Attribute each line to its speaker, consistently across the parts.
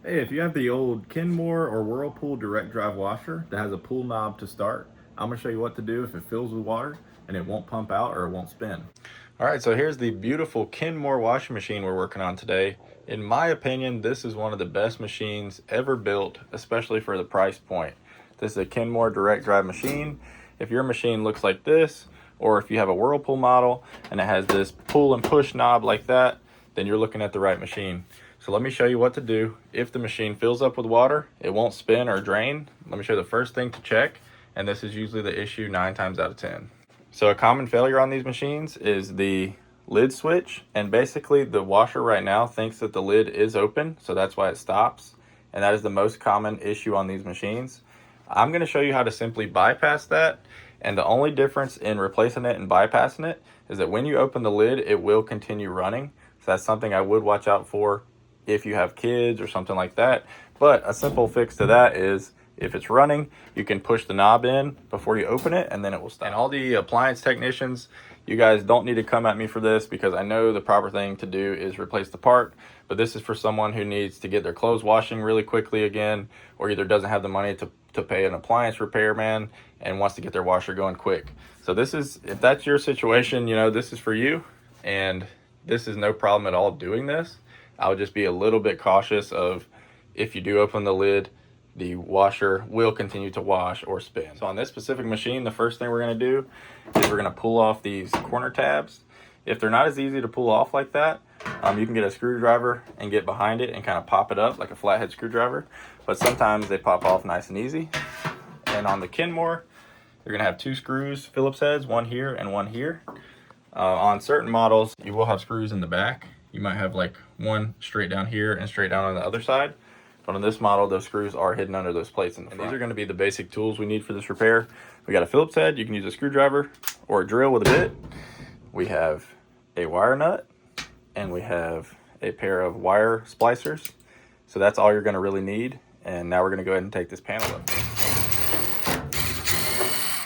Speaker 1: Hey, if you have the old Kenmore or Whirlpool direct drive washer that has a pull knob to start, I'm gonna show you what to do if it fills with water and it won't pump out or it won't spin. All right, so here's the beautiful Kenmore washing machine we're working on today. In my opinion, this is one of the best machines ever built, especially for the price point. This is a Kenmore direct drive machine. If your machine looks like this, or if you have a Whirlpool model and it has this pull and push knob like that, then you're looking at the right machine. So let me show you what to do. If the machine fills up with water, it won't spin or drain. Let me show you the first thing to check, and this is usually the issue 9 times out of 10. So a common failure on these machines is the lid switch, and basically the washer right now thinks that the lid is open, so that's why it stops, and that is the most common issue on these machines. I'm going to show you how to simply bypass that, and the only difference in replacing it and bypassing it is that when you open the lid, it will continue running. So that's something I would watch out for if you have kids or something like that. But a simple fix to that is if it's running, you can push the knob in before you open it and then it will stop. And all the appliance technicians, you guys don't need to come at me for this because I know the proper thing to do is replace the part, but this is for someone who needs to get their clothes washing really quickly again, or either doesn't have the money to pay an appliance repairman and wants to get their washer going quick. So this is, if that's your situation, you know, this is for you, and this is no problem at all doing this. I would just be a little bit cautious of if you do open the lid, the washer will continue to wash or spin. So on this specific machine, the first thing we're going to do is we're going to pull off these corner tabs. If they're not as easy to pull off like that, you can get a screwdriver and get behind it and kind of pop it up like a flathead screwdriver. But sometimes they pop off nice and easy. And on the Kenmore, you're going to have 2 screws, Phillips heads, one here and one here. On certain models, you will have screws in the back. You might have like one straight down here and straight down on the other side. But on this model, those screws are hidden under those plates in the front. And these are going to be the basic tools we need for this repair. We got a Phillips head. You can use a screwdriver or a drill with a bit. We have a wire nut, and we have a pair of wire splicers. So that's all you're going to really need. And now we're going to go ahead and take this panel up.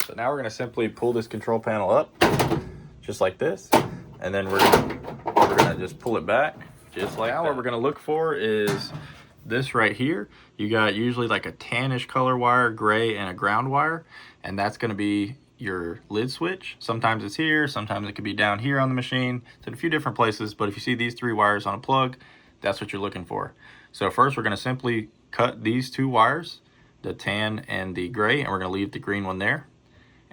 Speaker 1: So now we're going to simply pull this control panel up, just like this. And then we're gonna just pull it back, just like that. What we're gonna look for is this right here. You got usually like a tannish color wire, gray, and a ground wire, and that's gonna be your lid switch. Sometimes it's here, sometimes it could be down here on the machine. It's in a few different places, but if you see these 3 wires on a plug, that's what you're looking for. So first we're gonna simply cut these 2 wires, the tan and the gray, and we're gonna leave the green one there.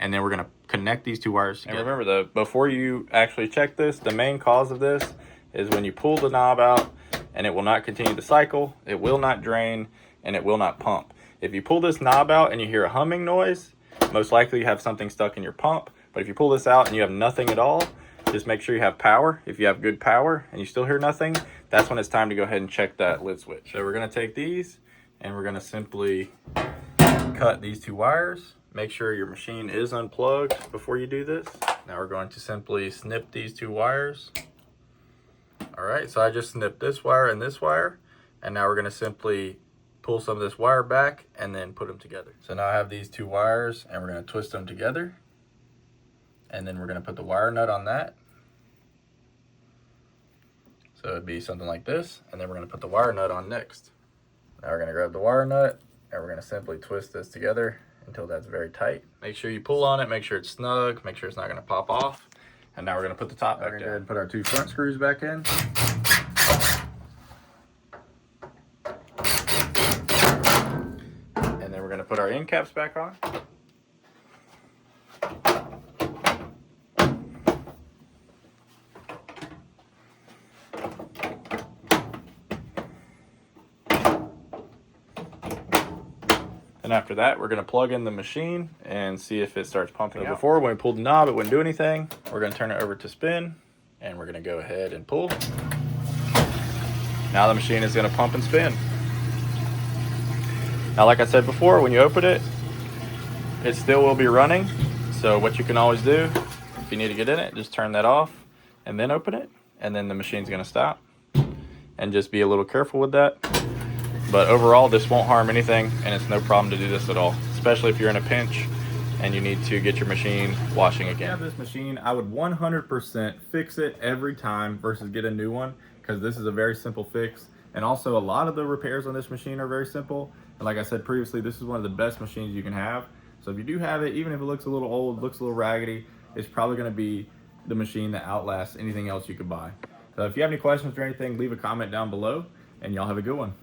Speaker 1: And then we're going to connect these 2 wires together. And remember, though, before you actually check this, the main cause of this is when you pull the knob out and it will not continue the cycle, it will not drain, and it will not pump. If you pull this knob out and you hear a humming noise, most likely you have something stuck in your pump. But if you pull this out and you have nothing at all, just make sure you have power. If you have good power and you still hear nothing, that's when it's time to go ahead and check that lid switch. So we're going to take these and we're going to simply cut these 2 wires. Make sure your machine is unplugged before you do this. Now we're going to simply snip these 2 wires. All right, so I just snipped this wire and this wire, and now we're going to simply pull some of this wire back and then put them together. So now I have these 2 wires, and we're going to twist them together, and then we're going to put the wire nut on that. So it'd be something like this, and then we're going to put the wire nut on next. Now we're going to grab the wire nut, and we're going to simply twist this together until that's very tight. Make sure you pull on it, make sure it's snug, make sure it's not going to pop off. And now we're going to put the top back down. Go ahead and put our 2 front screws back in. And then we're going to put our end caps back on. And after that, we're going to plug in the machine and see if it starts pumping out. Before, when we pulled the knob, it wouldn't do anything. We're going to turn it over to spin, and we're going to go ahead and pull. Now the machine is going to pump and spin. Now, like I said before, when you open it, it still will be running. So what you can always do, if you need to get in it, just turn that off and then open it, and then the machine's going to stop. And just be a little careful with that. But overall, this won't harm anything, and it's no problem to do this at all, especially if you're in a pinch and you need to get your machine washing again. If you have this machine, I would 100% fix it every time versus get a new one, because this is a very simple fix. And also, a lot of the repairs on this machine are very simple. And like I said previously, this is one of the best machines you can have. So if you do have it, even if it looks a little old, looks a little raggedy, it's probably gonna be the machine that outlasts anything else you could buy. So if you have any questions or anything, leave a comment down below, and y'all have a good one.